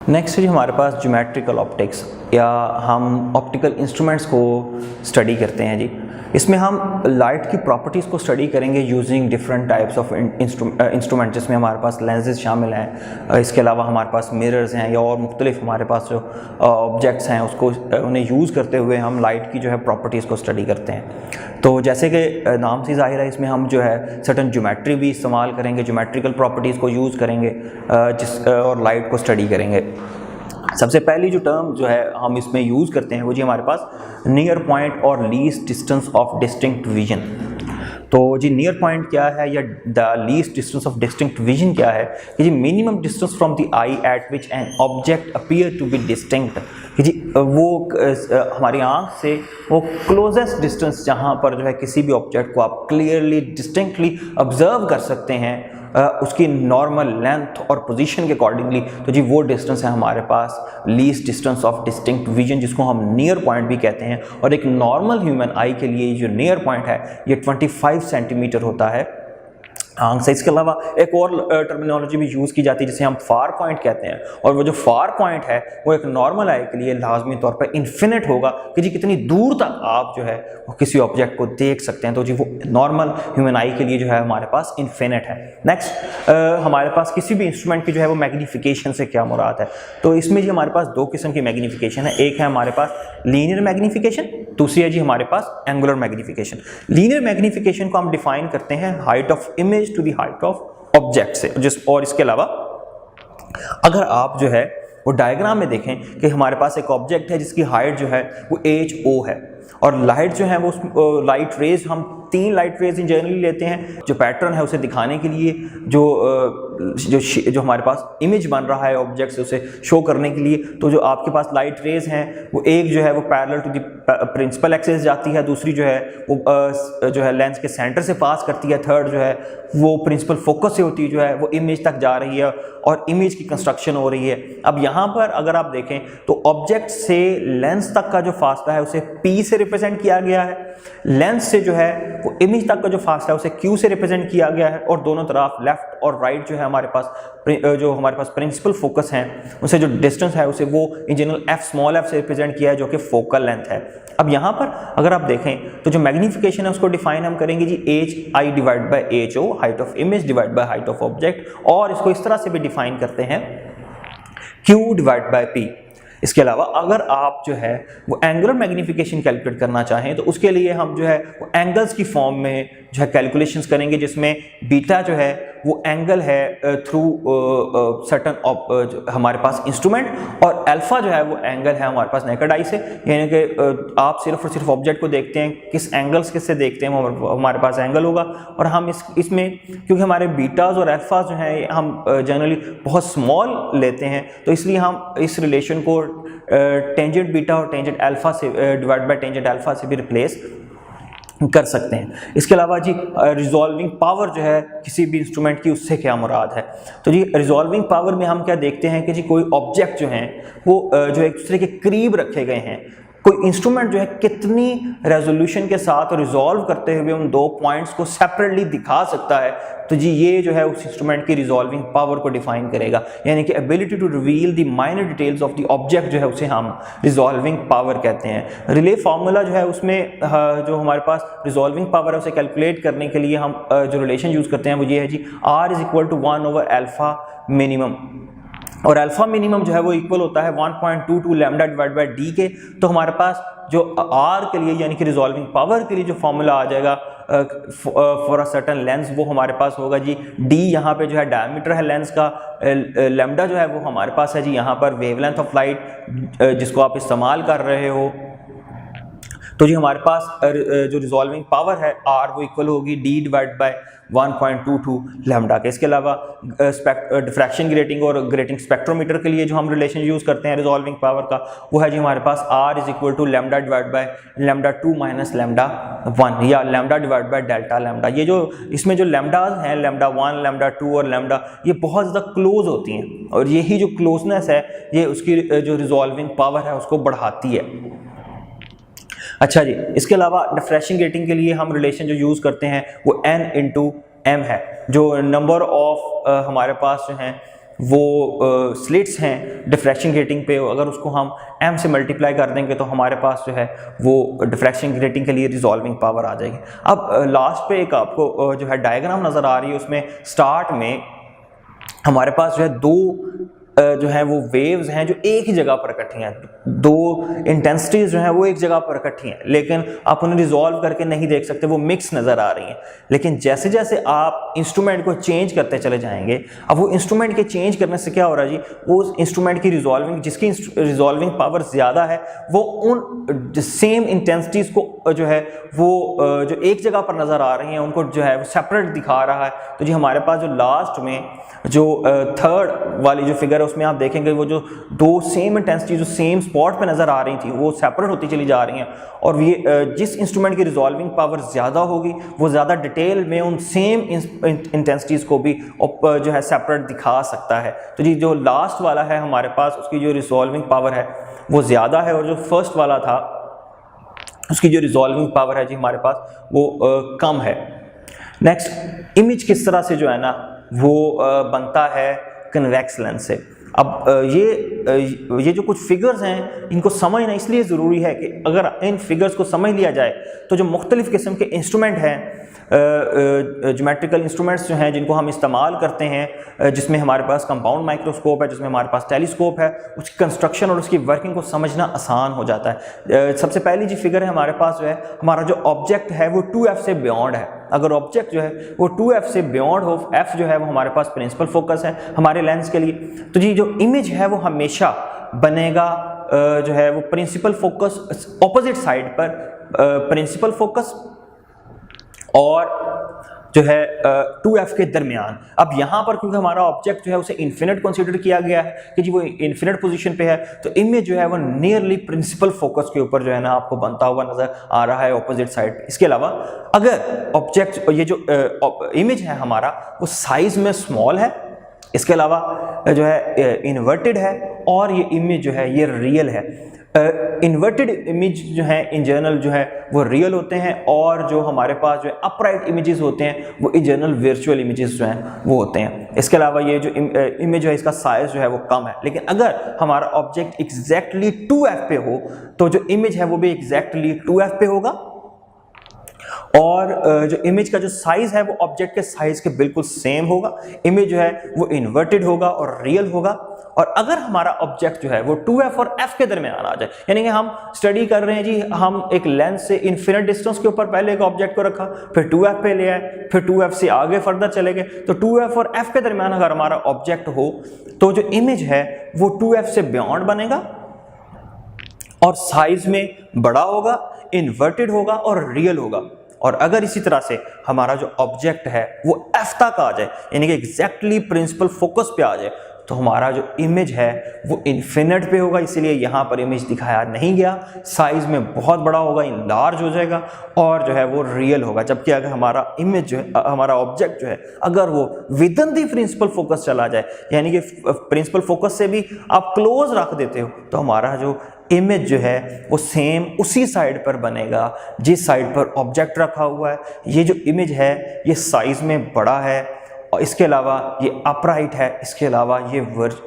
Next है हमारे पास geometrical optics, या हम ऑप्टिकल इंस्ट्रूमेंट्स को स्टडी करते हैं जी। इसमें हम लाइट की प्रॉपर्टीज़ को स्टडी करेंगे using different types of instrument, जिसमें हमारे पास लेंसेज शामिल हैं, इसके अलावा हमारे पास मिरर्स हैं, या और मुख्तलिफ हमारे पास जो ऑब्जेक्ट्स हैं उसको उन्हें यूज़ करते हुए हम लाइट की जो है प्रॉपर्टीज़ को स्टडी करते हैं। तो जैसे कि नाम से ज़ाहिर है, इसमें हम जो है सर्टन ज्योमेट्री भी इस्तेमाल करेंगे, ज्योमेट्रिकल प्रॉपर्टीज़ को यूज़ करेंगे और लाइट को स्टडी करेंगे। सबसे पहली जो टर्म जो है हम इसमें यूज़ करते हैं वो जी हमारे पास नियर पॉइंट और least distance of distinct vision. तो जी नियर पॉइंट क्या है या the least distance of distinct vision क्या है कि जी minimum distance from the eye at which an object appear to be distinct, कि जी वो हमारी आंख से वो क्लोजेस्ट डिस्टेंस जहाँ पर जो है किसी भी ऑब्जेक्ट को आप क्लियरली डिस्टिंक्टली ऑब्जर्व कर सकते हैं उसकी नॉर्मल लेंथ और पोजीशन के अकॉर्डिंगली, तो जी वो डिस्टेंस है हमारे पास least distance of distinct vision, जिसको हम नियर पॉइंट भी कहते हैं। और एक नॉर्मल ह्यूमन आई के लिए जो नियर पॉइंट है ये 25 सेंटीमीटर होता है आंख से। इसके अलावा एक और टर्मिनोलॉजी भी यूज़ की जाती है जिसे हम फार पॉइंट कहते हैं, और वो जो फार पॉइंट है वो एक नॉर्मल आई के लिए लाजमी तौर पर इन्फिनिट होगा कि जी कितनी दूर तक आप जो है वो किसी ऑब्जेक्ट को देख सकते हैं। तो जी वो नॉर्मल ह्यूमन आई के लिए जो है हमारे पास इन्फिनिट है। नेक्स्ट हमारे पास किसी भी इंस्ट्रूमेंट की जो है वो मैग्नीफिकेशन से क्या मुराद है, तो इसमें जी हमारे पास दो किस्म की मैग्नीफिकेशन है। एक है हमारे पास लीनियर मैग्नीफिकेशन, दूसरी है जी हमारे पास एंगुलर मैग्नीफिकेशन। लीनियर मैग्नीफिकेशन को हम डिफाइन करते हैं height of image to the height of object से। और इसके अलावा अगर आप जो है वो डायग्राम में देखें कि हमारे पास एक ऑब्जेक्ट है जिसकी हाइट जो है वो HO है, और लाइट जो है वो लाइट रेज हम 3 लाइट रेज इन जनरली लेते हैं जो पैटर्न है उसे दिखाने के लिए, जो हमारे पास इमेज बन रहा है ऑब्जेक्ट से उसे शो करने के लिए। तो जो आपके पास लाइट रेज हैं वो एक जो है वो parallel to the principal axis जाती है, दूसरी जो है वो जो है लेंस के सेंटर से पास करती है, थर्ड जो है वो प्रिंसिपल फोकस से होती है जो है वो इमेज तक जा रही है और इमेज की कंस्ट्रक्शन हो रही है। अब यहाँ पर अगर आप देखें तो ऑब्जेक्ट से लेंस तक का जो फासला है उसे P से रिप्रेजेंट किया गया है, लेंस से जो है वो इमेज तक का जो फासला है उसे Q से रिप्रेजेंट किया गया है, और दोनों तरफ लेफ्ट और राइट जो है हमारे पास प्रिंसिपल फोकस हैं उसे जो डिस्टेंस है उसे वो in general F small f से रिप्रेजेंट किया है जो कि फोकल लेंथ है। अब यहाँ पर अगर आप देखें तो जो मैग्नीफिकेशन है उसको डिफाइन हम करेंगे जी HI divide by HO, height of image divide by height of object, और इसको इस तरह से भी डिफाइन करते हैं Q डिवाइड बाय P। इसके अलावा अगर आप जो है वो एंगुलर मैग्नीफिकेशन कैलकुलेट करना चाहें तो उसके लिए हम जो है वो एंगल्स की फॉर्म में जो है कैलकुलेशंस करेंगे, जिसमें बीटा जो है वो एंगल है थ्रू सर्टन हमारे पास इंस्ट्रूमेंट, और अल्फा जो है वो एंगल है हमारे पास नेकेड आई से, यानी कि आप सिर्फ और सिर्फ ऑब्जेक्ट को देखते हैं किस एंगल्स किससे देखते हैं हमारे पास एंगल होगा। और हम इसमें क्योंकि हमारे बीटाज और अल्फाज जो हैं हम जनरली बहुत स्मॉल लेते हैं, तो इसलिए हम इस रिलेशन को टेंजेंट बीटा और टेंजेंट अल्फा से डिवाइड बाय टेंजेंट अल्फा से भी रिप्लेस कर सकते हैं। इसके अलावा जी रिजॉल्विंग पावर जो है किसी भी इंस्ट्रूमेंट की उससे क्या मुराद है, तो जी रिजॉल्विंग पावर में हम क्या देखते हैं कि जी कोई ऑब्जेक्ट जो हैं वो जो एक दूसरे के करीब रखे गए हैं, कोई इंस्ट्रूमेंट जो है कितनी रेजोल्यूशन के साथ रिजॉल्व करते हुए उन दो पॉइंट्स को सेपरेटली दिखा सकता है, तो जी ये जो है उस इंस्ट्रूमेंट की रिजॉल्विंग पावर को डिफाइन करेगा, यानी कि ability to reveal the minor details of the object जो है उसे हम रिजॉल्विंग पावर कहते हैं। रिले फार्मूला जो है उसमें जो हमारे पास रिजॉल्विंग पावर है उसे कैलकुलेट करने के लिए हम जो रिलेशन यूज करते हैं वो ये है जी R is equal to 1 over alpha minimum, और अल्फा मिनिमम जो है वो इक्वल होता है 1.22 लैम्डा डिवाइड बाय डी के। तो हमारे पास जो आर के लिए यानी कि रिजॉल्विंग पावर के लिए जो फॉर्मूला आ जाएगा फॉर अ सर्टेन लेंस वो हमारे पास होगा जी डी, यहाँ पे जो है डायमीटर है लेंस का, लैम्डा जो है वो हमारे पास है जी यहाँ पर वेवलेंथ ऑफ लाइट जिसको आप इस्तेमाल कर रहे हो। तो जी हमारे पास जो रिजॉल्विंग पावर है आर वो इक्वल होगी डी डिवाइड बाय 1.22 लैम्डा के। इसके अलावा डिफ्रैक्शन ग्रेटिंग और ग्रेटिंग स्पेक्ट्रोमीटर के लिए जो हम रिलेशन यूज़ करते हैं रिजॉल्विंग पावर का वो है जी हमारे पास R is equal to lambda divide by lambda 2 minus lambda 1 या lambda divide by delta lambda. ये जो इसमें जो लैम्डाज हैं लैम्डा 1 लैम्डा 2 और लैम्डा ये बहुत ज़्यादा क्लोज होती हैं, और यही जो क्लोजनेस है ये उसकी जो रिजॉल्विंग पावर है उसको बढ़ाती है। अच्छा जी, इसके अलावा डिफ्रैक्शन ग्रेटिंग के लिए हम रिलेशन जो यूज़ करते हैं वो n इंटू एम है, जो नंबर ऑफ हमारे पास जो हैं वो स्लिट्स हैं डिफ्रैक्शन ग्रेटिंग पे, अगर उसको हम m से मल्टीप्लाई कर देंगे तो हमारे पास जो है वो डिफ्रैक्शन ग्रेटिंग के लिए रिजॉल्विंग पावर आ जाएगी। अब लास्ट पे एक आपको जो है डायग्राम नज़र आ रही है, उसमें स्टार्ट में हमारे पास जो है दो जो है वो वेव्स हैं जो एक ही जगह पर इकट्ठी हैं, दो इंटेंसिटीज जो हैं वो एक जगह पर इकट्ठी हैं, लेकिन आप उन्हें रिजॉल्व करके नहीं देख सकते, वो मिक्स नज़र आ रही हैं। लेकिन जैसे जैसे आप इंस्ट्रूमेंट को चेंज करते चले जाएंगे, अब वो इंस्ट्रूमेंट के चेंज करने से क्या हो रहा है जी, वो उस इंस्ट्रूमेंट की रिजॉल्विंग, जिसकी रिजॉल्विंग पावर ज़्यादा है, वो उन सेम इंटेंसिटीज़ को जो है वो जो एक जगह पर नज़र आ रही हैं उनको जो है वो सेपरेट दिखा रहा है। तो जी हमारे पास जो लास्ट में जो थर्ड वाली जो फिगर है उसमें आप देखेंगे वो जो दो सेम इंटेंसिटी जो सेम स्पॉट पे नज़र आ रही थी वो सेपरेट होती चली जा रही हैं, और ये जिस इंस्ट्रूमेंट की रिजॉल्विंग पावर ज़्यादा होगी वो ज़्यादा डिटेल में उन सेम इंटेंसिटीज़ को भी जो है सेपरेट दिखा सकता है। तो जी जो लास्ट वाला है हमारे पास उसकी जो रिजॉल्विंग पावर है वो ज़्यादा है, और जो फर्स्ट वाला था उसकी जो रिजॉल्विंग पावर है जी हमारे पास वो कम है। नेक्स्ट, इमेज किस तरह से जो है ना वो बनता है कन्वेक्स लेंस से। अब ये जो कुछ फिगर्स हैं इनको समझना इसलिए ज़रूरी है कि अगर इन फिगर्स को समझ लिया जाए तो जो मुख्तलिफ़ किस्म के इंस्ट्रूमेंट हैं, ज्योमेट्रिकल इंस्ट्रूमेंट्स जो हैं जिनको हम इस्तेमाल करते हैं, जिसमें हमारे पास कंपाउंड माइक्रोस्कोप है, जिसमें हमारे पास टेलीस्कोप है, उसकी कंस्ट्रक्शन और उसकी वर्किंग को समझना आसान हो जाता है। सबसे पहली जो फिगर है हमारे पास जो है, हमारा जो ऑब्जेक्ट है वो 2f से बियॉन्ड है। अगर ऑब्जेक्ट जो है वो 2f से बियॉन्ड हो, f जो है वो हमारे पास प्रिंसिपल फोकस है हमारे लेंस के लिए, तो जी जो इमेज है वो हमेशा बनेगा जो है वो प्रिंसिपल फोकस ऑपोजिट साइड पर, प्रिंसिपल फोकस और जो है 2f के दरमियान। अब यहाँ पर क्योंकि हमारा ऑब्जेक्ट जो है उसे इन्फिनिट कंसीडर किया गया है कि जी वो इन्फिनिट पोजीशन पे है, तो इमेज जो है वो नियरली प्रिंसिपल फोकस के ऊपर जो है ना आपको बनता हुआ नजर आ रहा है ऑपोजिट साइड पे। इसके अलावा अगर ऑब्जेक्ट, ये जो इमेज है हमारा वो साइज में स्मॉल है, इसके अलावा जो है इन्वर्टेड है, और ये इमेज जो है ये रियल है। इन्वर्टेड इमेज जो है इन जनरल जो है वो रियल होते हैं, और जो हमारे पास जो है अपराइट इमेजेस होते हैं वो इन जनरल वर्चुअल इमेजेस जो हैं वो होते हैं। इसके अलावा ये जो इमेज है इसका साइज जो है वो कम है, लेकिन अगर हमारा ऑब्जेक्ट एग्जैक्टली 2f पे हो तो जो इमेज है वो भी एग्जैक्टली 2f पे होगा, और जो इमेज का जो साइज है वो ऑब्जेक्ट के साइज के बिल्कुल सेम होगा। इमेज जो है वो इन्वर्टेड होगा और रियल होगा। और अगर हमारा ऑब्जेक्ट जो है वो 2f और f के दरमियान आ जाए, यानी कि हम स्टडी कर रहे हैं जी, हम एक लेंस से इन्फिनिट डिस्टेंस के ऊपर पहले एक ऑब्जेक्ट को रखा, फिर 2f पे ले आए, फिर 2f से आगे फर्दर चले गए, तो 2f और f के दरमियान अगर हमारा ऑब्जेक्ट हो तो जो इमेज है वो 2f से बियॉन्ड बनेगा और साइज में बड़ा होगा, इन्वर्टेड होगा और रियल होगा। और अगर इसी तरह से हमारा जो ऑब्जेक्ट है वो f तक आ जाए, यानी कि एग्जैक्टली प्रिंसिपल फोकस पे आ जाए, तो हमारा जो इमेज है वो इन्फिनिट पे होगा, इसीलिए यहाँ पर इमेज दिखाया नहीं गया। साइज में बहुत बड़ा होगा, लार्ज हो जाएगा और जो है वो रियल होगा। जबकि अगर हमारा इमेज जो है, हमारा ऑब्जेक्ट जो है, अगर वो within the principal focus चला जाए, यानी कि प्रिंसिपल फोकस से भी आप क्लोज रख देते हो, तो हमारा जो इमेज जो है वो सेम उसी साइड पर बनेगा जिस साइड पर ऑब्जेक्ट रखा हुआ है। ये जो इमेज है ये साइज में बड़ा है, और इसके अलावा ये अपराइट है, इसके अलावा ये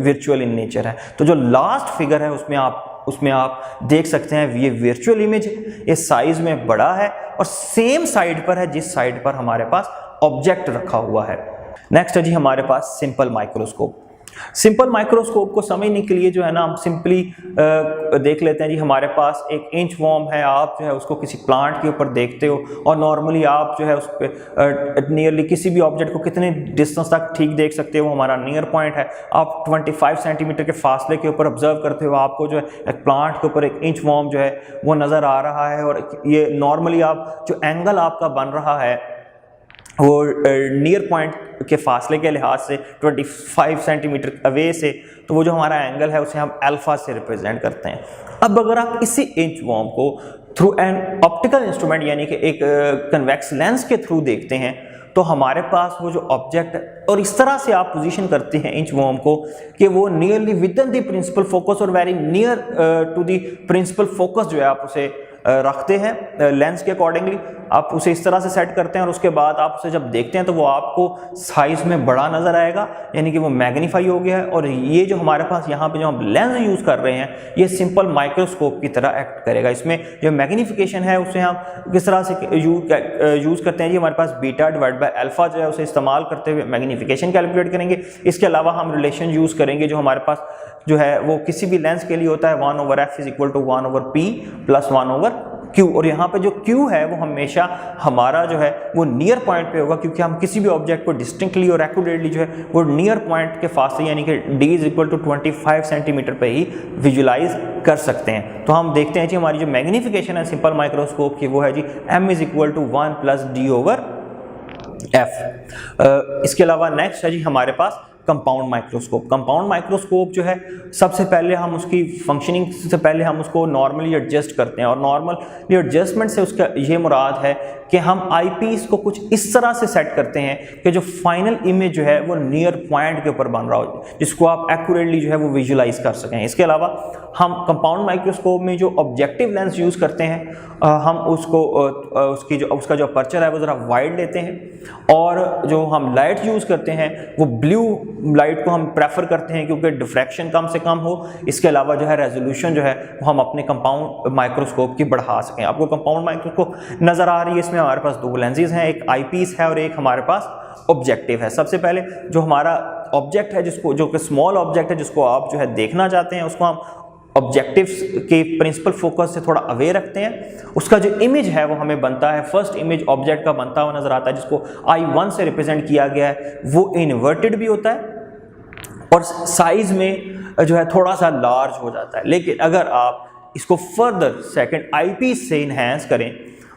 वर्चुअल इन नेचर है। तो जो लास्ट फिगर है उसमें आप देख सकते हैं ये वर्चुअल इमेज है, ये साइज में बड़ा है और सेम साइड पर है जिस साइड पर हमारे पास ऑब्जेक्ट रखा हुआ है। नेक्स्ट है जी हमारे पास सिंपल माइक्रोस्कोप। सिंपल माइक्रोस्कोप को समझने के लिए जो है ना हम सिंपली देख लेते हैं जी, हमारे पास एक इंच वॉर्म है, आप जो है उसको किसी प्लांट के ऊपर देखते हो और नॉर्मली आप जो है उस पर नियरली किसी भी ऑब्जेक्ट को कितने डिस्टेंस तक ठीक देख सकते हो, हमारा नियर पॉइंट है। आप 25 सेंटीमीटर के फासले के ऊपर ऑब्जर्व करते हो, आपको जो है एक प्लांट के ऊपर एक इंच वॉर्म जो है वो नज़र आ रहा है, और ये नॉर्मली आप जो एंगल आपका बन रहा है वो नियर पॉइंट के फासले के लिहाज से 25 सेंटीमीटर अवे से, तो वो जो हमारा एंगल है उसे हम अल्फा से रिप्रेजेंट करते हैं। अब अगर आप इसी इंच वॉर्म को थ्रू एन ऑप्टिकल इंस्ट्रूमेंट यानी कि एक कन्वेक्स लेंस के थ्रू देखते हैं, तो हमारे पास वो जो ऑब्जेक्ट है, और इस तरह से आप पोजीशन करते हैं इंच वॉर्म को कि वो nearly within the principal focus और very near to the principal focus जो है आप उसे रखते हैं लेंस के अकॉर्डिंगली, आप उसे इस तरह से सेट करते हैं और उसके बाद आप उसे जब देखते हैं तो वो आपको साइज में बड़ा नज़र आएगा, यानी कि वो मैग्नीफाई हो गया है। और ये जो हमारे पास यहाँ पे जो हम लेंस यूज़ कर रहे हैं ये सिंपल माइक्रोस्कोप की तरह एक्ट करेगा। इसमें जो मैग्नीफिकेशन है उसे हम किस तरह से यूज़ करते हैं जी, हमारे पास बीटा डिवाइड बाय अल्फा जो है उसे इस्तेमाल करते हुए मैग्नीफिकेशन कैलकुलेट करेंगे। इसके अलावा हम रिलेशन यूज़ करेंगे जो हमारे पास जो है वो किसी भी लेंस के लिए होता है 1/f is equal to 1/p plus 1/q। और यहाँ पे जो q है वो हमेशा हमारा जो है वो नियर पॉइंट पे होगा, क्योंकि हम किसी भी ऑब्जेक्ट को डिस्टिंक्टली और एक्यूरेटली जो है वो नियर पॉइंट के फासले यानी कि d is equal to 25 centimetre पे ही विजुलाइज कर सकते हैं। तो हम देखते हैं जी हमारी जो मैग्नीफिकेशन है सिंपल माइक्रोस्कोप की वो है जी m is equal to 1 plus d/f। इसके अलावा नेक्स्ट है जी हमारे पास कंपाउंड माइक्रोस्कोप। कंपाउंड माइक्रोस्कोप जो है सबसे पहले हम उसकी फंक्शनिंग से पहले हम उसको नॉर्मली एडजस्ट करते हैं, और नॉर्मली एडजस्टमेंट से उसका ये मुराद है कि हम आईपीस को कुछ इस तरह से सेट करते हैं कि जो फाइनल इमेज जो है वो नियर पॉइंट के ऊपर बन रहा हो, जिसको आप एक्यूरेटली जो है वो विजुलाइज कर सकें। इसके अलावा हम कंपाउंड माइक्रोस्कोप में जो ऑब्जेक्टिव लेंस यूज़ करते हैं हम उसको उसका जो अपर्चर है वो ज़रा वाइड लेते हैं, और जो हम लाइट यूज़ करते हैं वो ब्लू लाइट को हम प्रेफर करते हैं क्योंकि डिफ्रैक्शन कम से कम हो। इसके अलावा जो है रेजोल्यूशन जो है वो हम अपने कंपाउंड माइक्रोस्कोप की बढ़ा सकें। आपको कंपाउंड माइक्रोस्कोप नज़र आ रही है, इसमें हमारे पास दो लेंसेज हैं, एक आईपीस है और एक हमारे पास ऑब्जेक्टिव है। सबसे पहले जो हमारा ऑब्जेक्ट है जिसको जो कि स्मॉल ऑब्जेक्ट है जिसको आप जो है देखना चाहते हैं उसको हम ऑब्जेक्टिव्स के प्रिंसिपल फोकस से थोड़ा अवे रखते हैं। उसका जो इमेज है वो हमें बनता है, फर्स्ट इमेज ऑब्जेक्ट का बनता हुआ नजर आता है जिसको I1 से रिप्रेजेंट किया गया है, वो इन्वर्टेड भी होता है और साइज में जो है थोड़ा सा लार्ज हो जाता है। लेकिन अगर आप इसको फर्दर सेकंड आईपीस से इन्हेंस करें,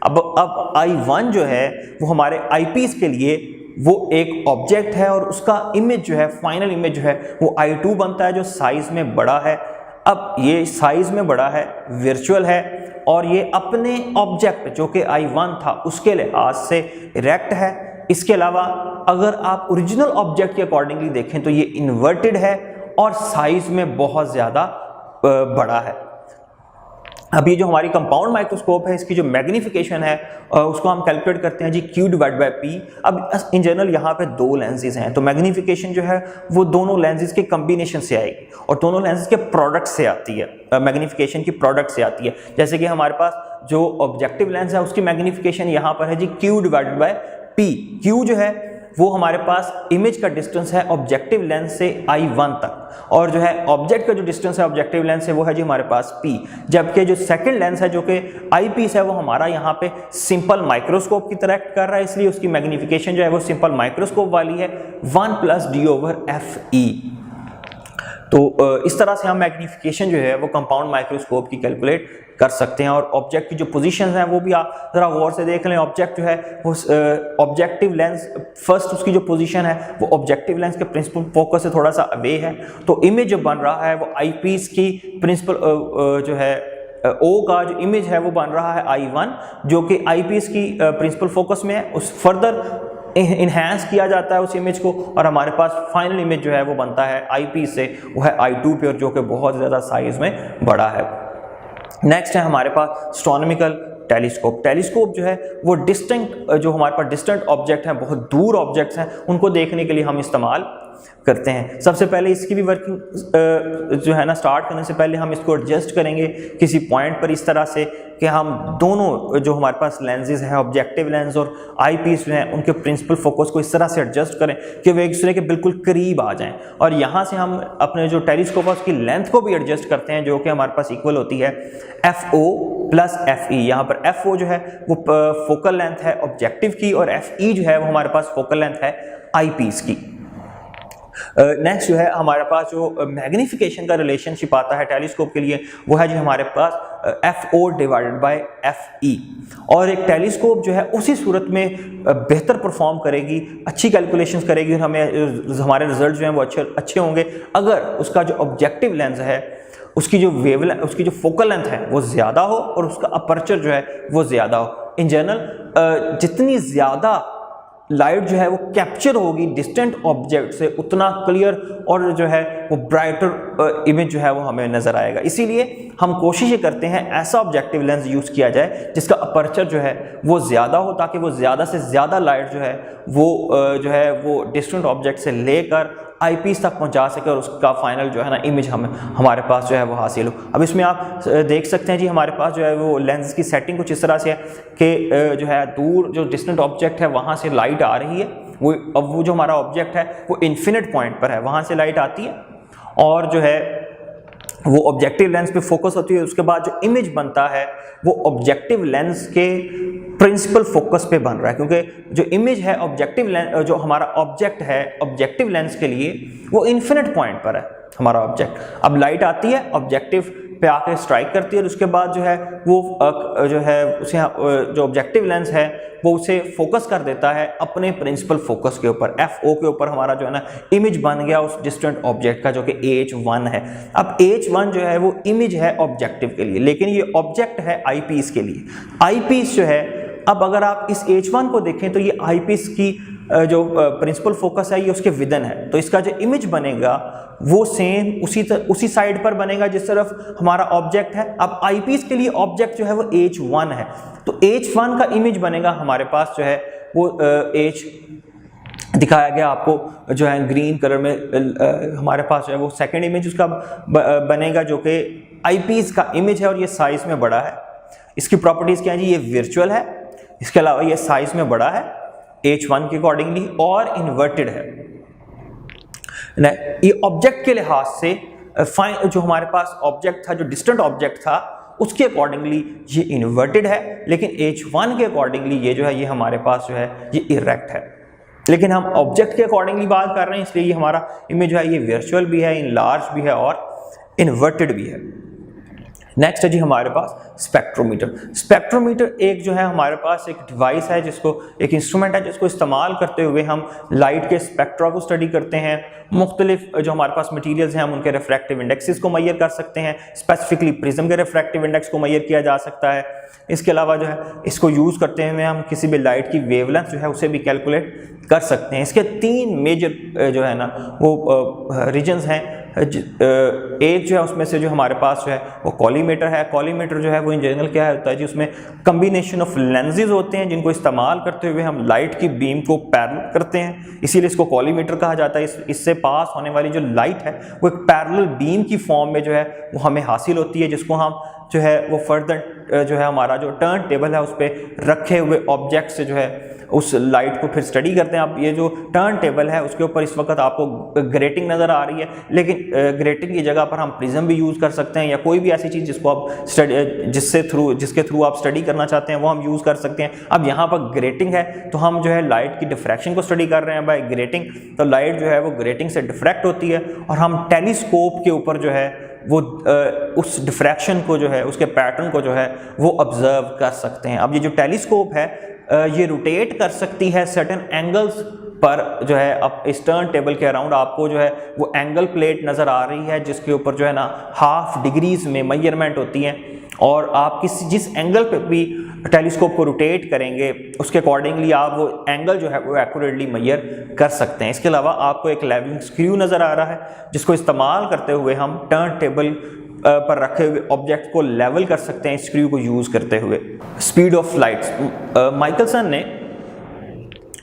अब I1 जो है वो हमारे आईपीस के लिए वो एक ऑब्जेक्ट है और उसका इमेज जो है फाइनल इमेज जो है वो I2 बनता है जो साइज में बड़ा है। अब ये साइज में बड़ा है, वर्चुअल है और ये अपने ऑब्जेक्ट जो कि I1 था उसके लिहाज से इरेक्ट है। इसके अलावा अगर आप ओरिजिनल ऑब्जेक्ट के अकॉर्डिंगली देखें तो ये इन्वर्टेड है और साइज में बहुत ज़्यादा बड़ा है। अब ये जो हमारी कंपाउंड माइक्रोस्कोप है इसकी जो मैग्नीफिकेशन है उसको हम कैलकुलेट करते हैं जी Q/P। अब इन जनरल यहाँ पे दो लेंसेज हैं तो मैग्नीफिकेशन जो है वो दोनों लेंसेज के कम्बिनेशन से आएगी और दोनों लेंसेज के प्रोडक्ट से आती है, मैग्नीफिकेशन की प्रोडक्ट से आती है। जैसे कि हमारे पास जो ऑब्जेक्टिव लेंस है उसकी मैग्नीफिकेशन यहाँ पर है जी Q/P। Q जो है वो हमारे पास इमेज का डिस्टेंस है ऑब्जेक्टिव लेंस से I1 तक, और जो है ऑब्जेक्ट का जो डिस्टेंस है ऑब्जेक्टिव लेंस से वो है जी हमारे पास P। जबकि जो सेकंड लेंस है जो कि आईपीस है वो हमारा यहाँ पे सिंपल माइक्रोस्कोप की तरह एक्ट कर रहा है, इसलिए उसकी मैग्नीफिकेशन जो है वो सिंपल माइक्रोस्कोप वाली है 1 + d/Fe। तो इस तरह से हम मैग्नीफिकेशन जो है वो कंपाउंड माइक्रोस्कोप की कैलकुलेट कर सकते हैं। और ऑब्जेक्ट की जो पोजीशंस हैं वो भी आप ज़रा गौर से देख लें। ऑब्जेक्ट जो है वो ऑब्जेक्टिव लेंस फर्स्ट उसकी जो पोजीशन है वो ऑब्जेक्टिव लेंस के प्रिंसिपल फोकस से थोड़ा सा अवे है, तो इमेज जो बन रहा है वो आईपीस की प्रिंसिपल जो है O का जो इमेज है वो बन रहा है I1 जो कि आईपीस की प्रिंसिपल फोकस में है। उस फर्दर इन्हेंस किया जाता है उस इमेज को और हमारे पास फाइनल इमेज जो है वो बनता है आईपीस से, वो है I2 पे और जो कि बहुत ज़्यादा साइज में बड़ा है। नेक्स्ट है हमारे पास एस्ट्रोनॉमिकल टेलीस्कोप। टेलीस्कोप जो है वो डिस्टेंट जो हमारे पास डिस्टेंट ऑब्जेक्ट हैं, बहुत दूर ऑब्जेक्ट्स हैं, उनको देखने के लिए हम इस्तेमाल करते हैं। सबसे पहले इसकी भी वर्किंग जो है ना स्टार्ट करने से पहले हम इसको एडजस्ट करेंगे किसी पॉइंट पर इस तरह से कि हम दोनों जो हमारे पास लेंसेज हैं ऑब्जेक्टिव लेंस और आईपीस जो हैं उनके प्रिंसिपल फोकस को इस तरह से एडजस्ट करें कि वे एक दूसरे के बिल्कुल करीब आ जाएं, और यहाँ से हम अपने जो टेलीस्कोप है उसकी लेंथ को भी एडजस्ट करते हैं जो कि हमारे पास इक्वल होती है FO + FE। यहाँ पर FO जो है वो फोकल लेंथ है ऑब्जेक्टिव की और FE जो है वो हमारे पास फोकल लेंथ है आईपीस की। नेक्स्ट जो है हमारे पास जो मैग्नीफिकेशन का रिलेशनशिप आता है टेलीस्कोप के लिए वो है जो हमारे पास FO/FE। और एक टेलीस्कोप जो है उसी सूरत में बेहतर परफॉर्म करेगी, अच्छी कैलकुलेशंस करेगी और हमें हमारे रिजल्ट जो हैं वो अच्छे होंगे अगर उसका जो ऑब्जेक्टिव लेंस है उसकी जो फोकल लेंथ है वो ज़्यादा हो और उसका अपर्चर जो है वो ज़्यादा हो। इन जनरल जितनी ज़्यादा लाइट जो है वो कैप्चर होगी डिस्टेंट ऑब्जेक्ट से उतना क्लियर और जो है वो ब्राइटर इमेज जो है वो हमें नज़र आएगा। इसीलिए हम कोशिश ये करते हैं ऐसा ऑब्जेक्टिव लेंस यूज़ किया जाए जिसका अपर्चर जो है वो ज़्यादा हो, ताकि वो ज़्यादा से ज़्यादा लाइट जो है वो डिस्टेंट ऑब्जेक्ट से लेकर आईपीस तक पहुंचा सके और उसका फाइनल जो है ना इमेज हमारे पास जो है वो हासिल हो। अब इसमें आप देख सकते हैं जी, हमारे पास जो है वो लेंस की सेटिंग कुछ इस तरह से है कि जो है दूर जो डिस्टेंट ऑब्जेक्ट है वहाँ से लाइट आ रही है, वो जो हमारा ऑब्जेक्ट है वो इन्फिनिट पॉइंट पर है, वहाँ से लाइट आती है और जो है वो ऑब्जेक्टिव लेंस पे फोकस होती है। उसके बाद जो इमेज बनता है वो ऑब्जेक्टिव लेंस के प्रिंसिपल फोकस पे बन रहा है, क्योंकि जो इमेज है ऑब्जेक्टिव लेंस, जो हमारा ऑब्जेक्ट है ऑब्जेक्टिव लेंस के लिए वो इन्फिनिट पॉइंट पर है हमारा ऑब्जेक्ट। अब लाइट आती है ऑब्जेक्टिव पे आके स्ट्राइक करती है और उसके बाद जो है वो जो है उसे जो ऑब्जेक्टिव लेंस है वो उसे फोकस कर देता है अपने प्रिंसिपल फोकस के ऊपर, FO के ऊपर हमारा जो है ना इमेज बन गया उस डिस्टेंट ऑब्जेक्ट का, जो कि H1 है। अब H1 जो है वो इमेज है ऑब्जेक्टिव के लिए, लेकिन ये ऑब्जेक्ट है आईपीस के लिए। आईपीस जो है, अब अगर आप इस H1 को देखें तो ये आईपीस की जो प्रिंसिपल फोकस है ये उसके विदन है, तो इसका जो इमेज बनेगा वो सेम उसी साइड पर बनेगा जिस तरफ हमारा ऑब्जेक्ट है। अब आईपीस के लिए ऑब्जेक्ट जो है वो H1 है, तो H1 का इमेज बनेगा हमारे पास जो है वो H दिखाया गया आपको जो है ग्रीन कलर में हमारे पास जो है वो सेकंड इमेज उसका बनेगा जो कि आईपीस का इमेज है और ये साइज में बड़ा है। इसकी प्रॉपर्टीज क्या है जी, ये वर्चुअल है, इसके अलावा ये साइज में बड़ा है H1 के अकॉर्डिंगली और इन्वर्टेड है। ये ऑब्जेक्ट के लिहाज से जो हमारे पास ऑब्जेक्ट था, जो डिस्टेंट ऑब्जेक्ट था उसके अकॉर्डिंगली ये इन्वर्टेड है, लेकिन H1 के अकॉर्डिंगली ये जो है ये हमारे पास जो है ये इरेक्ट है। लेकिन हम ऑब्जेक्ट के अकॉर्डिंगली बात कर रहे हैं, इसलिए ये हमारा इमेज जो है ये वर्चुअल भी है, इनलार्ज भी है और इन्वर्टेड भी है। नेक्स्ट है जी हमारे पास स्पेक्ट्रोमीटर। स्पेक्ट्रोमीटर एक जो है हमारे पास एक डिवाइस है, जिसको एक इंस्ट्रूमेंट है जिसको इस्तेमाल करते हुए हम लाइट के स्पेक्ट्रा को स्टडी करते हैं। मुख्तलिफ जो हमारे पास मटीरियल्स हैं हम उनके रिफ्रैक्टिव इंडेक्सेस को मैयर कर सकते हैं, स्पेसिफिकली प्रिज्म के रिफ्रैक्टिव इंडेक्स को मैयर किया जा सकता है। इसके अलावा जो है इसको यूज़ करते हुए हम किसी भी लाइट की वेवलेंथ जो है उसे भी कैलकुलेट कर सकते हैं। इसके तीन मेजर जो है ना वो रीजन्स हैं। एक जो है उसमें से जो हमारे पास जो है वो कॉलीमेटर है। कॉलीमेटर जो है वो इन जनरल क्या होता है जी, उसमें कम्बिनेशन ऑफ लेंसेज होते हैं जिनको इस्तेमाल करते हुए हम लाइट की बीम को पैरेलल करते हैं, इसीलिए इसको कॉलीमेटर कहा जाता है। इससे पास होने वाली जो लाइट है वो एक पैरेलल बीम की फॉर्म में जो है वो हमें हासिल होती है, जिसको हम जो है वो फर्दर जो है हमारा जो टर्न टेबल है उस पर रखे हुए ऑब्जेक्ट से जो है उस लाइट को फिर स्टडी करते हैं। आप ये जो टर्न टेबल है उसके ऊपर इस वक्त आपको ग्रेटिंग नज़र आ रही है, लेकिन ग्रेटिंग की जगह पर हम प्रिज्म भी यूज़ कर सकते हैं या कोई भी ऐसी चीज़ जिसको आप जिसके थ्रू आप स्टडी करना चाहते हैं वो हम यूज़ कर सकते हैं। अब यहाँ पर ग्रेटिंग है तो हम जो है लाइट की डिफ्रैक्शन को स्टडी कर रहे हैं बाय ग्रेटिंग, तो लाइट जो है वो ग्रेटिंग से डिफ्रैक्ट होती है और हम टेलीस्कोप के ऊपर जो है वो उस डिफ्रैक्शन को जो है उसके पैटर्न को जो है वो ऑब्जर्व कर सकते हैं। अब ये जो टेलीस्कोप है ये रोटेट कर सकती है सर्टेन एंगल्स पर जो है। अब इस टर्न टेबल के अराउंड आपको जो है वो एंगल प्लेट नज़र आ रही है जिसके ऊपर जो है ना हाफ डिग्रीज में मेजरमेंट होती हैं और आप जिस एंगल पे भी टेलीस्कोप को रोटेट करेंगे उसके अकॉर्डिंगली आप वो एंगल जो है वो एक्यूरेटली मेजर कर सकते हैं। इसके अलावा आपको एक लेवलिंग स्क्रू नज़र आ रहा है जिसको इस्तेमाल करते हुए हम टर्न टेबल पर रखे हुए ऑब्जेक्ट को लेवल कर सकते हैं स्क्रू को यूज़ करते हुए। स्पीड ऑफ लाइट, माइकलसन ने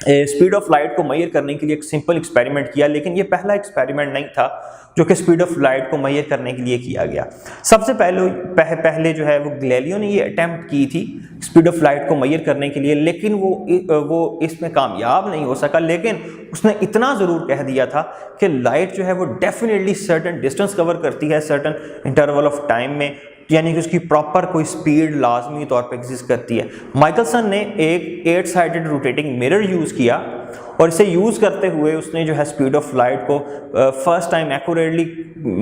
स्पीड ऑफ लाइट को मेजर करने के लिए एक सिंपल एक्सपेरिमेंट किया, लेकिन ये पहला एक्सपेरिमेंट नहीं था जो कि स्पीड ऑफ लाइट को मेजर करने के लिए किया गया। सबसे पहले जो है वो गैलीलियो ने ये अटेम्प्ट की थी स्पीड ऑफ लाइट को मेजर करने के लिए, लेकिन वो इसमें कामयाब नहीं हो सका। लेकिन उसने इतना ज़रूर कह दिया था कि लाइट जो है वो डेफिनेटली सर्टेन डिस्टेंस कवर करती है सर्टेन इंटरवल ऑफ टाइम में, यानी कि उसकी प्रॉपर कोई स्पीड लाजमी तौर पे एग्जिस्ट करती है। माइकलसन ने एक 8 साइडेड रोटेटिंग मिरर यूज़ किया और इसे यूज़ करते हुए उसने जो है स्पीड ऑफ लाइट को फर्स्ट टाइम एक्यूरेटली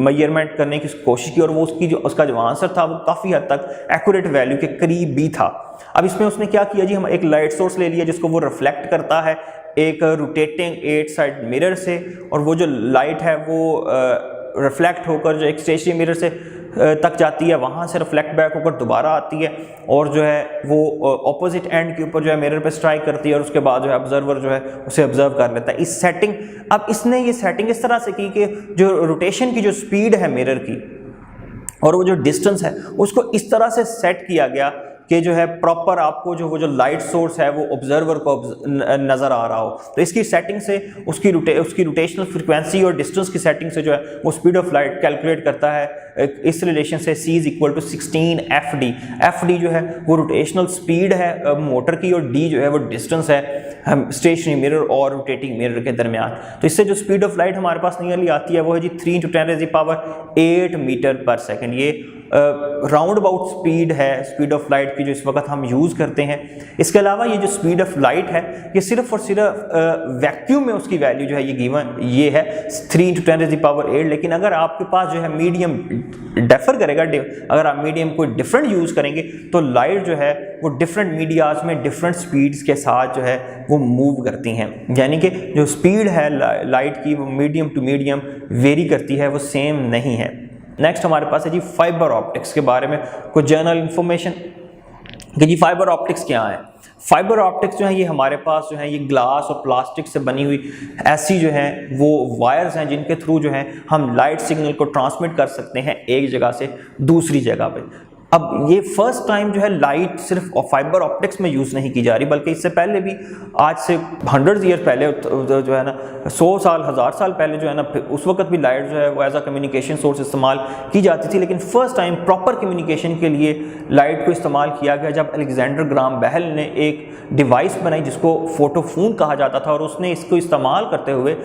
मेजरमेंट करने की कोशिश की और वो उसका जो आंसर था वो काफ़ी हद तक एक्यूरेट वैल्यू के करीब भी था। अब इसमें उसने क्या किया जी, हम एक लाइट सोर्स ले लिया जिसको वो रिफ्लेक्ट करता है एक रोटेटिंग 8 साइड मिरर से, और वो जो लाइट है वो रिफ्लेक्ट होकर जो एक स्टेशनरी मिरर से तक जाती है, वहाँ से रिफ्लेक्ट बैक होकर दोबारा आती है और जो है वो ऑपोजिट एंड के ऊपर जो है मिरर पे स्ट्राइक करती है और उसके बाद जो है ऑब्जर्वर जो है उसे ऑब्जर्व कर लेता है। इस सेटिंग, अब इसने ये सेटिंग इस तरह से की कि जो रोटेशन की जो स्पीड है मिरर की और वो जो डिस्टेंस है उसको इस तरह से सेट किया गया कि जो है प्रॉपर आपको जो वो जो लाइट सोर्स है वो ऑब्जर्वर को नज़र आ रहा हो। तो इसकी सेटिंग से उसकी रोटेशनल फ्रीक्वेंसी और डिस्टेंस की सेटिंग से जो है वो स्पीड ऑफ लाइट कैलकुलेट करता है इस रिलेशन से c = 16 fd। fd जो है वो रोटेशनल स्पीड है मोटर की, और d जो है वो डिस्टेंस है स्टेशनरी मिरर और रोटेटिंग मिरर के दरमियान। तो इससे जो स्पीड ऑफ लाइट हमारे पास नियरली आती है वो है जी 3 × 10⁸ मीटर/सेकंड। ये राउंड अबाउट स्पीड है स्पीड ऑफ लाइट की जो इस वक्त हम यूज़ करते हैं। इसके अलावा ये जो स्पीड ऑफ लाइट है ये सिर्फ और सिर्फ वैक्यूम में उसकी वैल्यू जो है ये गिवन ये है 3 × 10⁸। लेकिन अगर आपके पास जो है मीडियम डिफर करेगा, अगर आप मीडियम कोई डिफरेंट यूज़ करेंगे तो लाइट जो है वो डिफरेंट मीडियाज में डिफरेंट स्पीड्स के साथ जो है वो मूव करती हैं, यानी कि जो स्पीड है लाइट की वो मीडियम टू मीडियम वेरी करती है, वो सेम नहीं है। नेक्स्ट हमारे पास है जी फाइबर ऑप्टिक्स के बारे में कुछ जनरल इंफॉर्मेशन कि जी फाइबर ऑप्टिक्स क्या है। फाइबर ऑप्टिक्स जो है ये हमारे पास जो है ये ग्लास और प्लास्टिक से बनी हुई ऐसी जो है वो वायर्स हैं जिनके थ्रू जो है हम लाइट सिग्नल को ट्रांसमिट कर सकते हैं एक जगह से दूसरी जगह पे। अब ये फर्स्ट टाइम जो है लाइट सिर्फ फाइबर ऑप्टिक्स में यूज़ नहीं की जा रही, बल्कि इससे पहले भी आज से 100 ईयर पहले जो है ना 100 साल 1000 साल पहले जो है ना उस वक्त भी लाइट जो है वो एज अ कम्युनिकेशन सोर्स इस्तेमाल की जाती थी। लेकिन फर्स्ट टाइम प्रॉपर कम्युनिकेशन के लिए लाइट को इस्तेमाल किया गया जब अलेक्जेंडर ग्राम बेल ने एक डिवाइस बनाई जिसको फोटोफोन कहा जाता था, और उसने इसको इस्तेमाल करते हुए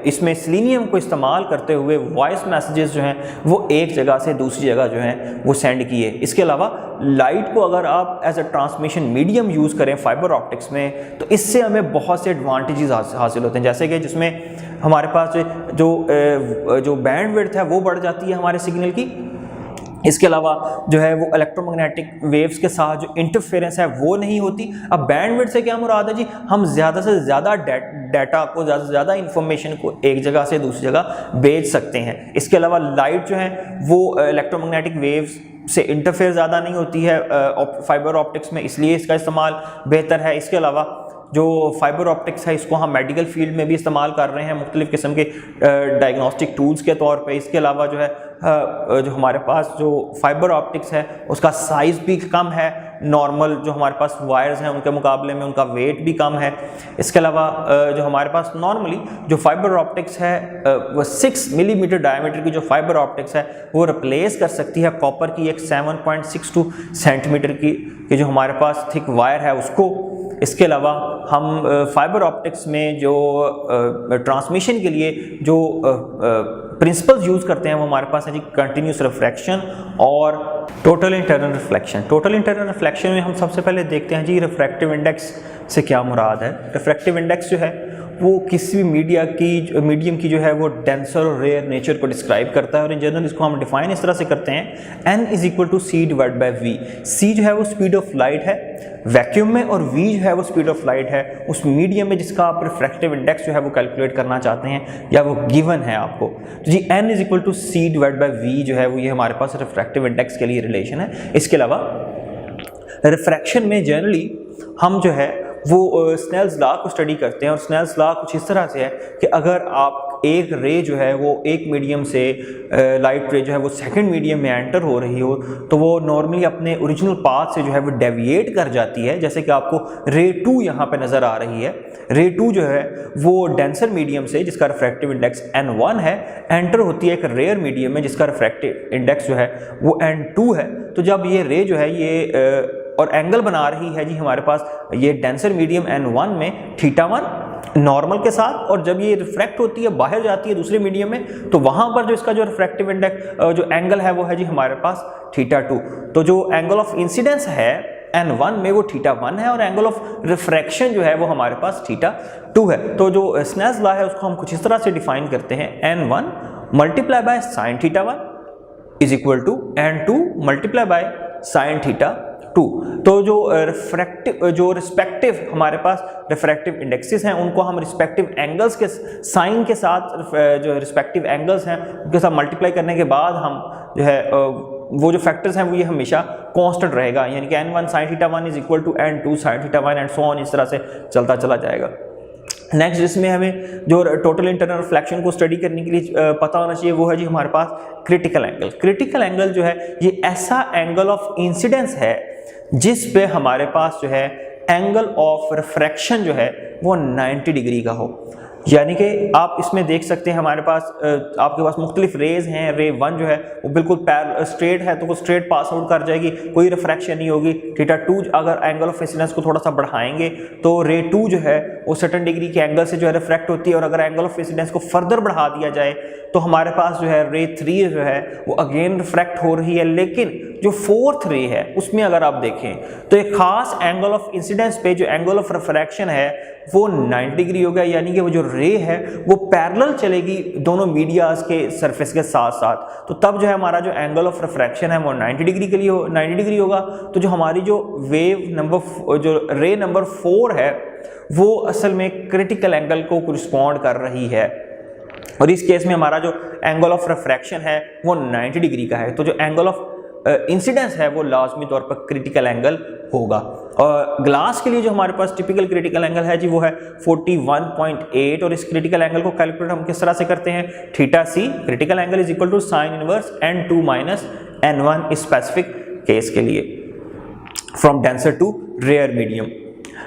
इसमें सेलेनियम को इस्तेमाल करते हुए वॉइस मैसेजेस जो हैं वो एक जगह से दूसरी जगह जो हैं वो सेंड किए। इसके अलावा लाइट को अगर आप as a transmission medium use करें फाइबर ऑप्टिक्स में तो इससे हमें बहुत से एडवांटेजेस हासिल होते हैं, जैसे कि जिसमें हमारे पास जो बैंड विड्थ है वो बढ़ जाती है हमारे सिग्नल की। इसके अलावा जो है वो इलेक्ट्रोमैग्नेटिक वेव्स के साथ जो इंटरफेरेंस है वो नहीं होती। अब बैंडविड्थ से क्या मुराद है जी, हम ज़्यादा से ज़्यादा डाटा को, ज़्यादा से ज़्यादा इंफॉर्मेशन को एक जगह से दूसरी जगह भेज सकते हैं। इसके अलावा लाइट जो है वो इलेक्ट्रोमैग्नेटिक वेव्स से इंटरफेयर ज़्यादा नहीं होती है फाइबर ऑप्टिक्स में, इसलिए इसका इस्तेमाल बेहतर है। इसके अलावा जो फाइबर ऑप्टिक्स है इसको हम मेडिकल फील्ड में भी इस्तेमाल कर रहे हैं मुख्तलिफ़ किस्म के डायग्नोस्टिक टूल्स के तौर पे। इसके अलावा जो है जो हमारे पास जो फाइबर ऑप्टिक्स है उसका साइज़ भी कम है, नॉर्मल जो हमारे पास वायर्स हैं उनके मुकाबले में उनका वेट भी कम है। इसके अलावा जो हमारे पास नॉर्मली जो फाइबर ऑप्टिक्स है वो 6 मिलीमीटर डायमीटर की जो फाइबर ऑप्टिक्स है वो रिप्लेस कर सकती है कॉपर की एक 7.62 सेंटीमीटर की जो हमारे पास थिक वायर है उसको। इसके अलावा हम फाइबर ऑप्टिक्स में जो ट्रांसमिशन के लिए जो प्रिंसिपल्स यूज़ करते हैं वो हमारे पास है जी कंटिन्यूस रिफ्रैक्शन और total internal reflection. Total internal reflection में हम सबसे पहले देखते हैं जी रिफ्रैक्टिव इंडेक्स से क्या मुराद है। रिफ्रैक्टिव इंडेक्स जो है वो किसी भी मीडियम की जो है वो डेंसर और रेयर नेचर को डिस्क्राइब करता है, और इन जनरल इसको हम डिफाइन इस तरह से करते हैं n = c/v। c जो है वो स्पीड ऑफ लाइट है वैक्यूम में, और v जो है वो स्पीड ऑफ लाइट है उस मीडियम में जिसका आप रिफ्रैक्टिव इंडेक्स जो है वो कैलकुलेट करना चाहते हैं या वो गिवन है आपको। तो जी n = c/v जो है वो ये हमारे पास रिफ्रैक्टिव इंडेक्स के लिए रिलेशन है। इसके अलावा रिफ्रैक्शन में जनरली हम जो है वो स्नेल्स लॉ को स्टडी करते हैं, और स्नेल्स लॉ कुछ इस तरह से है कि अगर आप एक रे जो है वो एक मीडियम से लाइट रे जो है वो सेकंड मीडियम में एंटर हो रही हो तो वो नॉर्मली अपने ओरिजिनल पाथ से जो है वो डेविएट कर जाती है। जैसे कि आपको रे 2 यहाँ पे नज़र आ रही है। रे 2 जो है वो डेंसर मीडियम से जिसका रिफ्रैक्टिव इंडेक्स n1 है एंटर होती है एक रेयर मीडियम में जिसका रिफ्रैक्टिव इंडेक्स जो है वो n2 है। तो जब ये रे जो है ये और एंगल बना रही है जी हमारे पास ये डेंसर मीडियम n1 में θ1 नॉर्मल के साथ, और जब ये रिफ्रैक्ट होती है बाहर जाती है दूसरे मीडियम में तो वहाँ पर जो इसका जो रिफ्रैक्टिव इंडेक्स जो एंगल है वो है जी हमारे पास θ2। तो जो एंगल ऑफ इंसिडेंस है n1 में वो θ1 है, और एंगल ऑफ रिफ्रैक्शन जो है वो हमारे पास θ2 है। तो जो स्नेल्स लॉ है उसको हम कुछ इस तरह से डिफाइन करते हैं n1 × sin θ1 = n2 × sin θ2। तो जो रिस्पेक्टिव हमारे पास रिफ्रैक्टिव इंडेक्सेस हैं उनको हम रिस्पेक्टिव एंगल्स के साइन के साथ जो रिस्पेक्टिव एंगल्स हैं उनके साथ मल्टीप्लाई करने के बाद हम जो है वो जो फैक्टर्स हैं वो ये हमेशा कांस्टेंट रहेगा, यानी कि n1 sin θ1 = n2 sin θ1 and so on, इस तरह से चलता चला जाएगा। नेक्स्ट जिसमें हमें जो टोटल इंटरनल रिफ्लेक्शन को स्टडी करने के लिए पता होना चाहिए वो है जी हमारे पास क्रिटिकल एंगल। क्रिटिकल एंगल जो है ये ऐसा एंगल ऑफ इंसिडेंस है जिस पे हमारे पास जो है एंगल ऑफ रिफ्रैक्शन जो है वो 90 डिग्री का हो। यानी कि आप इसमें देख सकते हैं हमारे पास आपके पास मुख्तलिफ रेज हैं। रे 1 जो है वो बिल्कुल स्ट्रेट है तो वो स्ट्रेट पास आउट कर जाएगी, कोई रिफ्रैक्शन नहीं होगी। थीटा 2 अगर एंगल ऑफ इंसिडेंस को थोड़ा सा बढ़ाएंगे तो रे 2 जो है वो सर्टेन डिग्री के एंगल से जो है रिफ्रैक्ट होती है, और अगर एंगल ऑफ इंसिडेंस को फर्दर बढ़ा दिया जाए तो हमारे पास जो है रे 3 जो है वो अगेन रिफ्रैक्ट हो रही है। लेकिन जो फोर्थ रे है उसमें अगर आप देखें तो एक खास एंगल ऑफ इंसिडेंस पे जो एंगल ऑफ रिफ्रैक्शन है वो 90 डिग्री हो गया, यानी कि वो जो रे है वो पैरेलल चलेगी दोनों मीडियाज के सरफेस के साथ साथ। तो तब जो है हमारा जो एंगल ऑफ रिफ्रैक्शन है वो 90 डिग्री के लिए 90 डिग्री होगा। तो जो हमारी जो वेव नंबर जो रे नंबर 4 है वो असल में क्रिटिकल एंगल को कॉरस्पॉन्ड कर रही है, और इस केस में हमारा जो एंगल ऑफ रिफ्रैक्शन है वो 90 डिग्री का है। तो जो एंगल ऑफ इंसिडेंस है वो लाजमी तौर पर क्रिटिकल एंगल होगा। और ग्लास के लिए जो हमारे पास टिपिकल क्रिटिकल एंगल है जी वो है 41.8, और इस क्रिटिकल एंगल को कैलकुलेट हम किस तरह से करते हैं, theta C critical angle is equal to sine inverse n2 minus n1 specific case के लिए from denser to rare medium.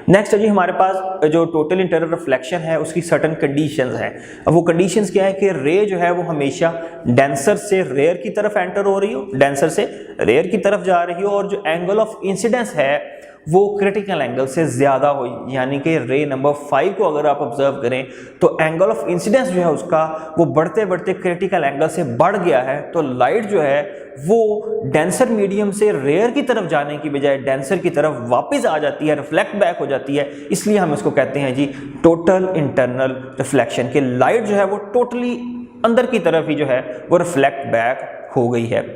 Next है जी हमारे पास जो टोटल इंटरनल रिफ्लेक्शन है उसकी सर्टेन कंडीशंस हैं। अब वो कंडीशंस क्या है कि रे जो है वो हमेशा डेंसर से रेयर की तरफ एंटर हो रही हो, डेंसर से रेयर की तरफ जा रही हो, और जो एंगल ऑफ इंसिडेंस है वो क्रिटिकल एंगल से ज़्यादा हो। यानी कि रे नंबर 5 को अगर आप ऑब्जर्व करें तो एंगल ऑफ इंसिडेंस जो है उसका वो बढ़ते बढ़ते क्रिटिकल एंगल से बढ़ गया है। तो लाइट जो है वो डेंसर मीडियम से रेयर की तरफ जाने की बजाय डेंसर की तरफ वापस आ जाती है, रिफ्लेक्ट बैक हो जाती है। इसलिए हम इसको कहते हैं जी टोटल इंटरनल रिफ्लेक्शन, कि लाइट जो है वो टोटली अंदर की तरफ ही जो है वो रिफ्लेक्ट बैक हो गई है।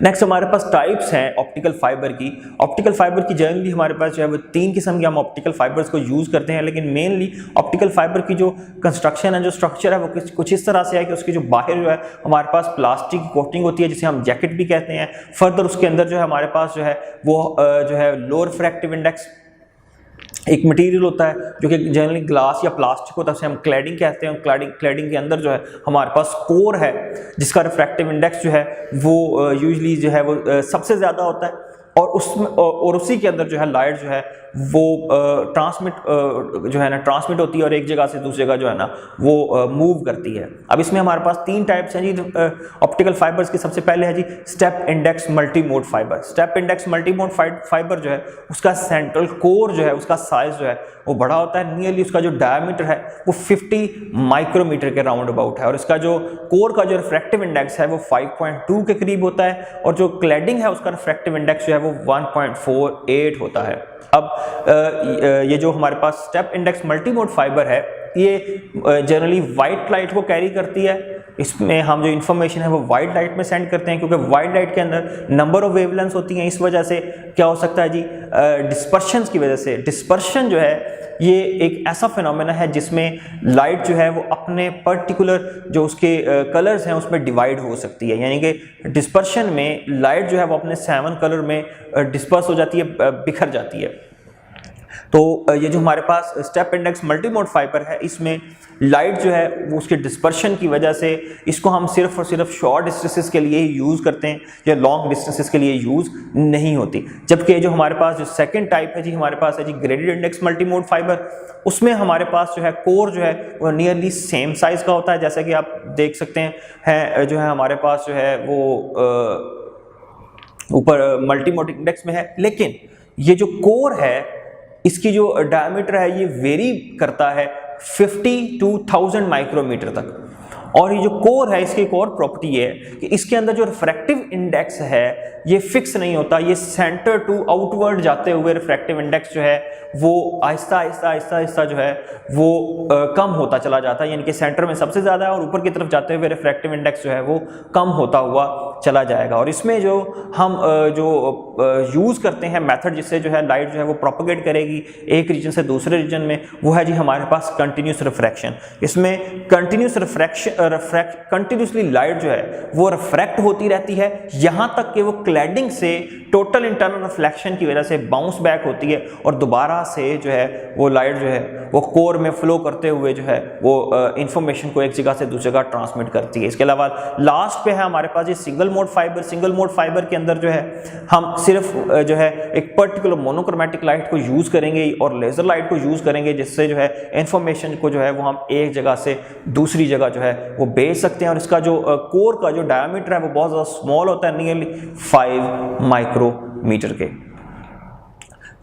नेक्स्ट हमारे पास टाइप्स हैं ऑप्टिकल फाइबर की। ऑप्टिकल फाइबर की जनरली हमारे पास जो है वो 3 किस्म के हम ऑप्टिकल फाइबर्स को यूज़ करते हैं, लेकिन मेनली ऑप्टिकल फाइबर की जो कंस्ट्रक्शन है, जो स्ट्रक्चर है वो कुछ इस तरह से है कि उसकी जो बाहर जो है हमारे पास प्लास्टिक की कोटिंग होती है जिसे हम जैकेट भी कहते हैं। फर्दर उसके अंदर जो है हमारे पास जो है वो जो है लो रिफ्रैक्टिव इंडेक्स एक मटेरियल होता है जो कि जनरली ग्लास या प्लास्टिक होता है, उसे हम क्लैडिंग कहते हैं। क्लैडिंग के अंदर जो है हमारे पास कोर है जिसका रिफ्रैक्टिव इंडेक्स जो है वो यूजली जो है वो सबसे ज़्यादा होता है, और उसमें और उसी के अंदर जो है लाइट जो है वो ट्रांसमिट होती है और एक जगह से दूसरी जगह जो है ना वो मूव करती है। अब इसमें हमारे पास 3 टाइप्स हैं जी ऑप्टिकल फाइबर्स की। सबसे पहले है जी step index multi mode fibre. Step index multi mode fibre जो है उसका सेंट्रल कोर जो है उसका साइज जो है वो बड़ा होता है। नियरली उसका जो डायमीटर है वो 50 माइक्रोमीटर के राउंड अबाउट है, और इसका जो कोर का जो रिफ्रैक्टिव इंडेक्स है वो 5.2 के करीब होता है, और जो क्लैडिंग है उसका रिफ्रैक्टिव इंडेक्स जो है वो 1.48 होता है। अब ये जो हमारे पास step index multi mode fibre है ये जनरली वाइट लाइट को कैरी करती है। इसमें हम जो इन्फॉर्मेशन है वो वाइट लाइट में सेंड करते हैं, क्योंकि वाइट लाइट के अंदर नंबर ऑफ वेवलेंथ्स होती हैं। इस वजह से क्या हो सकता है जी, डिस्पर्शन की वजह से, डिस्पर्शन जो है ये एक ऐसा फिनोमेना है जिसमें लाइट जो है वो अपने पर्टिकुलर जो उसके कलर्स हैं उसमें डिवाइड हो सकती है। यानी कि डिस्पर्शन में लाइट जो है वो अपने 7 कलर में डिस्पर्स हो जाती है, बिखर जाती है। तो ये जो हमारे पास step index multi mode fibre है इसमें लाइट जो है वो उसके डिस्पर्शन की वजह से इसको हम सिर्फ और सिर्फ शॉर्ट डिस्टेंसेस के लिए ही यूज़ करते हैं, या लॉन्ग डिस्टेंसेस के लिए यूज़ नहीं होती। जबकि जो हमारे पास जो सेकंड टाइप है जी हमारे पास है जी graded index multi mode fibre. उसमें हमारे पास जो है कोर जो है वो नियरली सेम साइज़ का होता है, जैसा कि आप देख सकते हैं जो है हमारे पास जो है वो ऊपर मल्टी मोड इंडेक्स में है। लेकिन ये जो कोर है इसकी जो डायमीटर है ये वेरी करता है 50 to 1000 माइक्रोमीटर तक। और ये जो कोर है इसकी एक और प्रॉपर्टी है कि इसके अंदर जो रिफ्रैक्टिव इंडेक्स है ये फिक्स नहीं होता, ये सेंटर टू आउटवर्ड जाते हुए रिफ्रैक्टिव इंडेक्स जो है वो आहिस्ता आहिस्ता जो है वो कम होता चला जाता है। यानी कि सेंटर में सबसे ज़्यादा है और ऊपर की तरफ जाते हुए रिफ्रैक्टिव इंडेक्स जो है वो कम होता हुआ चला जाएगा। और इसमें जो हम जो यूज़ करते हैं मेथड जिससे जो है लाइट जो है वो प्रोपोगेट करेगी एक रीजन से दूसरे रीजन में, वो है जी हमारे पास कंटिन्यूस रिफ्रैक्शन। इसमें कंटिन्यूस कंटिन्यूसली लाइट जो है वो रिफ्रैक्ट होती रहती है यहाँ तक कि वो क्लैडिंग से टोटल इंटरनल रिफ्लेक्शन की वजह से बाउंस बैक होती है और दोबारा से जो है वो लाइट जो है वो कोर में फ्लो करते हुए जो है वो इंफॉर्मेशन को एक जगह से दूसरी जगह ट्रांसमिट करती है। इसके अलावा लास्ट पे है हमारे पास ये single mode fibre. Single mode fibre के अंदर जो है हम सिर्फ जो है एक पर्टिकुलर मोनोक्रोमैटिक लाइट को यूज़ करेंगे और लेज़र लाइट को यूज़ करेंगे जिससे जो है इंफॉर्मेशन को जो है वो हम एक जगह से दूसरी जगह जो है वो भेज सकते हैं। और इसका जो कोर का जो डायमीटर है वो बहुत ज़्यादा स्मॉल होता है, नियरली 5 माइक्रोमीटर के।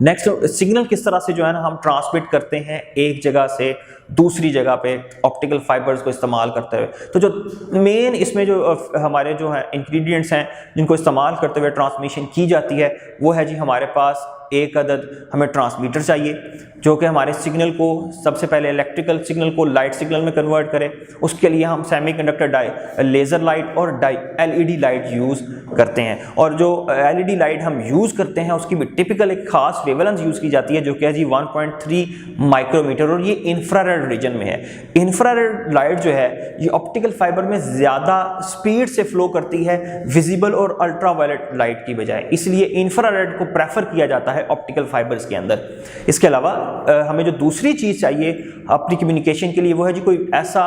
नेक्स्ट, सिग्नल किस तरह से जो है ना हम ट्रांसमिट करते हैं एक जगह से दूसरी जगह पे ऑप्टिकल फाइबर्स को इस्तेमाल करते हुए। तो जो मेन इसमें जो हमारे जो है इंग्रेडिएंट्स हैं जिनको इस्तेमाल करते हुए ट्रांसमिशन की जाती है वो है जी हमारे पास एक अदद हमें ट्रांसमीटर चाहिए जो कि हमारे सिग्नल को सबसे पहले इलेक्ट्रिकल सिग्नल को लाइट सिग्नल में कन्वर्ट करे। उसके लिए हम सेमीकंडक्टर लेज़र लाइट और एलईडी लाइट यूज़ करते हैं। और जो एलईडी लाइट हम यूज़ करते हैं उसकी भी टिपिकल एक खास वेवलेंथ यूज़ की जाती है जो कि है जी 1.3 माइक्रोमीटर और ये इंफ्रारेड रीजन में है। इंफ्रारेड लाइट जो है ये ऑप्टिकल फाइबर में ज़्यादा स्पीड से फ्लो करती है विजिबल और अल्ट्रावायलेट लाइट की बजाय, इसलिए इंफ्रारेड को प्रेफर किया जाता है ऑप्टिकल फाइबर्स के अंदर। इसके अलावा हमें जो दूसरी चीज़ चाहिए अपनी कम्युनिकेशन के लिए वो है जी कोई ऐसा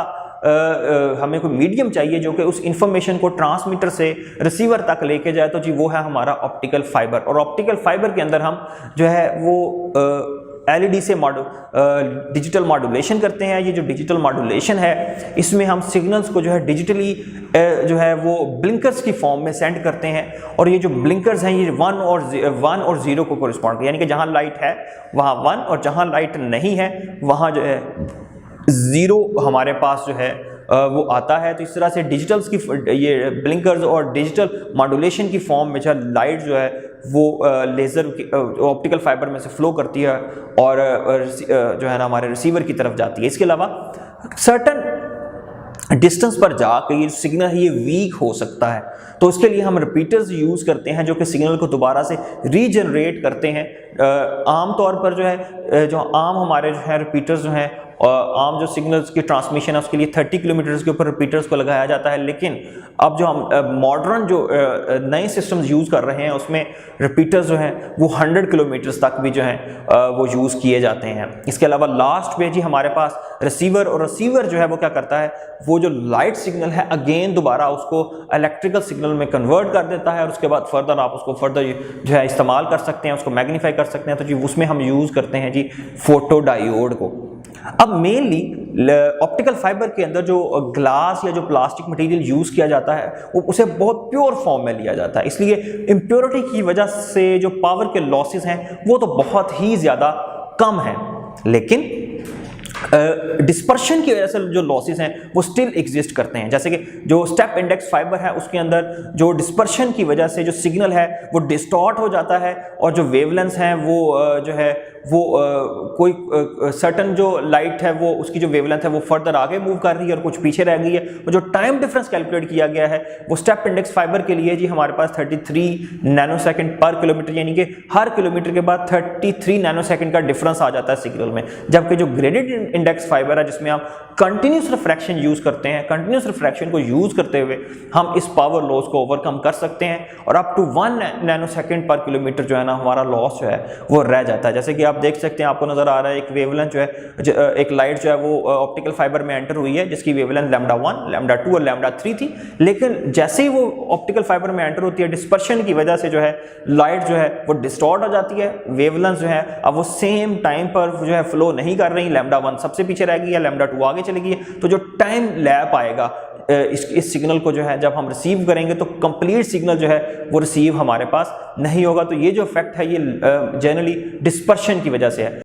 हमें कोई मीडियम चाहिए जो कि उस इंफॉर्मेशन को ट्रांसमीटर से रिसीवर तक लेके जाए, तो जी वो है हमारा ऑप्टिकल फाइबर। और ऑप्टिकल फाइबर के अंदर हम जो है वो एलईडी से डिजिटल मॉड्यूलेशन करते हैं। ये जो डिजिटल मॉड्यूलेशन है इसमें हम सिग्नल्स को जो है डिजिटली जो है वो ब्लिंकर्स की फॉर्म में सेंड करते हैं। और ये जो ब्लिंकर्स हैं ये 1 और 0 को कोरिस्पॉन्ड, यानी कि जहां लाइट है वहां 1 और जहां लाइट नहीं है वहां जो है 0 हमारे पास जो है वो आता है। तो इस तरह से डिजिटल्स की ये ब्लिंकर्स और डिजिटल मॉड्यूलेशन की फॉर्म में जो लाइट जो है वो लेज़र ऑप्टिकल फाइबर में से फ्लो करती है और जो है ना हमारे रिसीवर की तरफ जाती है। इसके अलावा सर्टन डिस्टेंस पर जाकर ये सिग्नल है ये वीक हो सकता है, तो उसके लिए हम रिपीटर्स यूज़ करते हैं जो कि सिग्नल को दोबारा से रीजनरेट करते हैं। आम तौर पर जो है जो आम हमारे जो है रिपीटर्स जो हैं आम जो सिग्नल्स की ट्रांसमिशन है उसके लिए 30 किलोमीटर्स के ऊपर रिपीटर्स को लगाया जाता है, लेकिन अब जो हम मॉडर्न जो नए सिस्टम्स यूज़ कर रहे हैं उसमें रिपीटर्स जो हैं वो 100 किलोमीटर्स तक भी जो हैं वो यूज़ किए जाते हैं। इसके अलावा लास्ट पे जी हमारे पास रिसीवर, और रिसीवर जो है वो क्या करता है वो जो लाइट सिग्नल है अगेन दोबारा उसको इलेक्ट्रिकल सिग्नल में कन्वर्ट कर देता है और उसके बाद फर्दर आप उसको फर्दर जो है इस्तेमाल कर सकते हैं, उसको मैग्नीफाई कर सकते हैं। तो जी उसमें हम यूज़ करते हैं जी फोटो डायोड को। अब मेनली ऑप्टिकल फाइबर के अंदर जो ग्लास या जो प्लास्टिक मटेरियल यूज़ किया जाता है वो उसे बहुत प्योर फॉर्म में लिया जाता है, इसलिए इम्प्योरिटी की वजह से जो पावर के लॉसेस हैं वो तो बहुत ही ज़्यादा कम हैं, लेकिन डिस्पर्शन की वजह से जो लॉसेस हैं वो स्टिल एग्जिस्ट करते हैं। जैसे कि जो स्टेप इंडेक्स फाइबर है उसके अंदर जो डिस्पर्शन की वजह से जो सिग्नल है वो डिस्टॉर्ट हो जाता है और जो वेवलेंथ हैं वो जो है वो कोई सर्टन जो लाइट है वो उसकी जो वेवलेंथ है वो फर्दर आगे मूव कर रही है और कुछ पीछे रह गई है। और जो टाइम डिफरेंस कैलकुलेट किया गया है वो स्टेप इंडेक्स फाइबर के लिए जी हमारे पास 33 नैनोसेकंड पर किलोमीटर, यानी कि हर किलोमीटर के बाद 33 नैनोसेकंड का डिफरेंस आ जाता है सिग्नल में। जबकि जो ग्रेडेड इंडेक्स फाइबर है जिसमें हम कंटिन्यूस रिफ्रैक्शन यूज करते हैं, कंटिन्यूस रिफ्रैक्शन को यूज करते हुए हम इस पावर लॉस को ओवरकम कर सकते हैं और अप टू 1 नैनोसेकंड पर किलोमीटर जो है ना हमारा लॉस जो है वो रह जाता है। जैसे कि आप देख सकते हैं, आपको नजर आ रहा है एक वेवलेंथ जो है एक लाइट जो है वो ऑप्टिकल फाइबर में एंटर हुई है जिसकी वेवलेंथ λ1, λ2 और λ3 थी, लेकिन जैसे ही वो ऑप्टिकल फाइबर में एंटर होती है डिस्पर्शन की वजह से जो है लाइट जो है वो डिस्टॉर्ट हो जाती है, वेवलेंथ जो है अब वो सेम टाइम पर जो है फ्लो नहीं कर रही, λ1 सबसे पीछे रह गई है, λ2 आगे चली गई है। तो जो टाइम लैप आएगा इस सिग्नल को जो है जब हम रिसीव करेंगे तो कंप्लीट सिग्नल जो है वो रिसीव हमारे पास नहीं होगा। तो ये जो इफेक्ट है ये जनरली डिस्पर्शन की वजह से है।